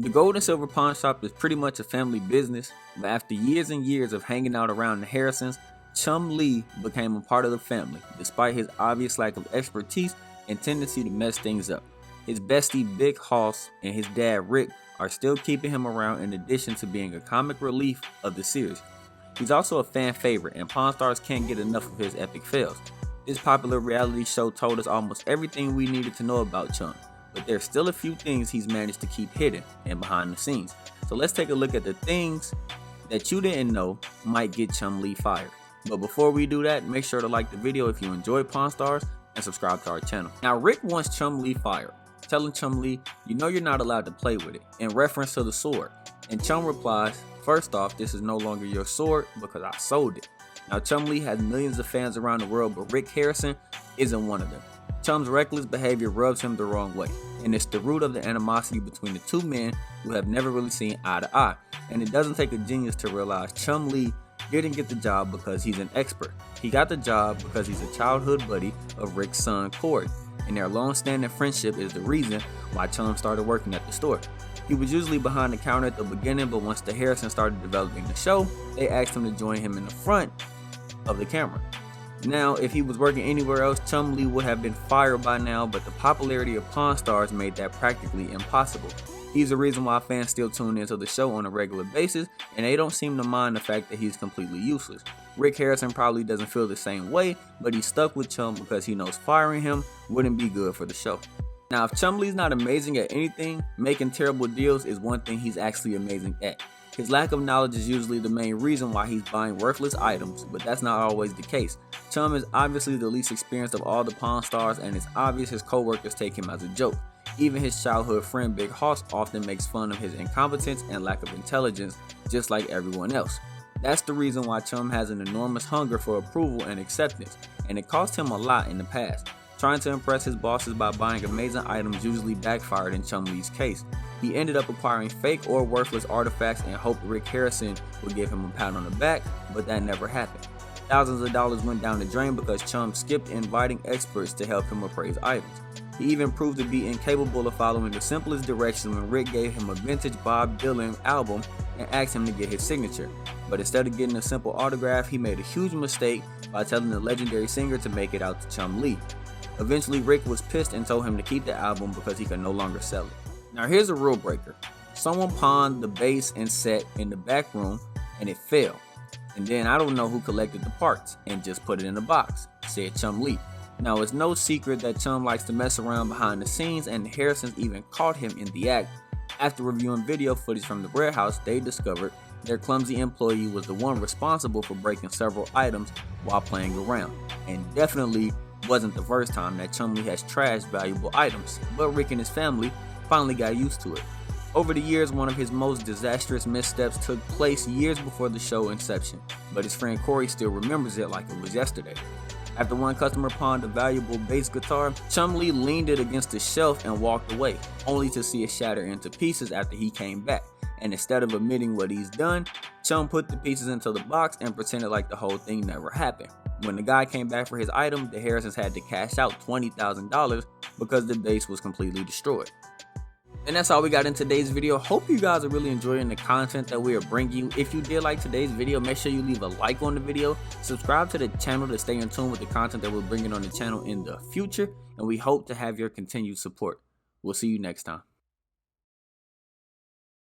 The gold and silver pawn shop is pretty much a family business, but after years and years of hanging out around the Harrisons, Chum Lee became a part of the family, despite his obvious lack of expertise and tendency to mess things up. His bestie Big Hoss and his dad Rick are still keeping him around in addition to being a comic relief of the series. He's also a fan favorite, and Pawn Stars can't get enough of his epic fails. This popular reality show told us almost everything we needed to know about Chum, but there's still a few things he's managed to keep hidden and behind the scenes. So let's take a look at the things that you didn't know might get Chum Lee fired. But before we do that, make sure to like the video if you enjoy Pawn Stars and subscribe to our channel. Now Rick wants Chum Lee fired, telling Chum Lee, "You know you're not allowed to play with it," in reference to the sword. And Chum replies, "First off, this is no longer your sword because I sold it." Now Chum Lee has millions of fans around the world, but Rick Harrison isn't one of them. Chum's reckless behavior rubs him the wrong way, and it's the root of the animosity between the two men who have never really seen eye to eye. And it doesn't take a genius to realize Chum Lee didn't get the job because he's an expert. He got the job because he's a childhood buddy of Rick's son Corey, and their long-standing friendship is the reason why Chum started working at the store. He was usually behind the counter at the beginning, but once the Harrisons started developing the show, they asked him to join him in the front of the camera. Now, if he was working anywhere else, Chum Lee would have been fired by now, but the popularity of Pawn Stars made that practically impossible. He's the reason why fans still tune into the show on a regular basis, and they don't seem to mind the fact that he's completely useless. Rick Harrison probably doesn't feel the same way, but he's stuck with Chum because he knows firing him wouldn't be good for the show. Now, if Chum Lee's not amazing at anything, making terrible deals is one thing he's actually amazing at. His lack of knowledge is usually the main reason why he's buying worthless items, but that's not always the case. Chum is obviously the least experienced of all the Pawn Stars, and it's obvious his co-workers take him as a joke. Even his childhood friend Big Hoss often makes fun of his incompetence and lack of intelligence, just like everyone else. That's the reason why Chum has an enormous hunger for approval and acceptance, and it cost him a lot in the past. Trying to impress his bosses by buying amazing items usually backfired in Chum Lee's case. He ended up acquiring fake or worthless artifacts and hoped Rick Harrison would give him a pat on the back, but that never happened. Thousands of dollars went down the drain because Chum skipped inviting experts to help him appraise items. He even proved to be incapable of following the simplest directions when Rick gave him a vintage Bob Dylan album and asked him to get his signature. But instead of getting a simple autograph, he made a huge mistake by telling the legendary singer to make it out to Chum Lee. Eventually, Rick was pissed and told him to keep the album because he could no longer sell it. Now here's a rule breaker. Someone pawned the bass and set in the back room and it fell. And then I don't know who collected the parts and just put it in a box, said Chum Lee. Now it's no secret that Chum likes to mess around behind the scenes, and the Harrisons even caught him in the act. After reviewing video footage from the warehouse, they discovered their clumsy employee was the one responsible for breaking several items while playing around, and definitely wasn't the first time that Chum Lee has trashed valuable items, but Rick and his family finally got used to it. Over the years, one of his most disastrous missteps took place years before the show inception, but his friend Corey still remembers it like it was yesterday. After one customer pawned a valuable bass guitar, Chum Lee leaned it against the shelf and walked away, only to see it shatter into pieces after he came back. And instead of admitting what he's done, Chum put the pieces into the box and pretended like the whole thing never happened. When the guy came back for his item, the Harrisons had to cash out $20,000 because the bass was completely destroyed. And that's all we got in today's video. Hope you guys are really enjoying the content that we are bringing you. If you did like today's video, make sure you leave a like on the video. Subscribe to the channel to stay in tune with the content that we're bringing on the channel in the future. And we hope to have your continued support. We'll see you next time.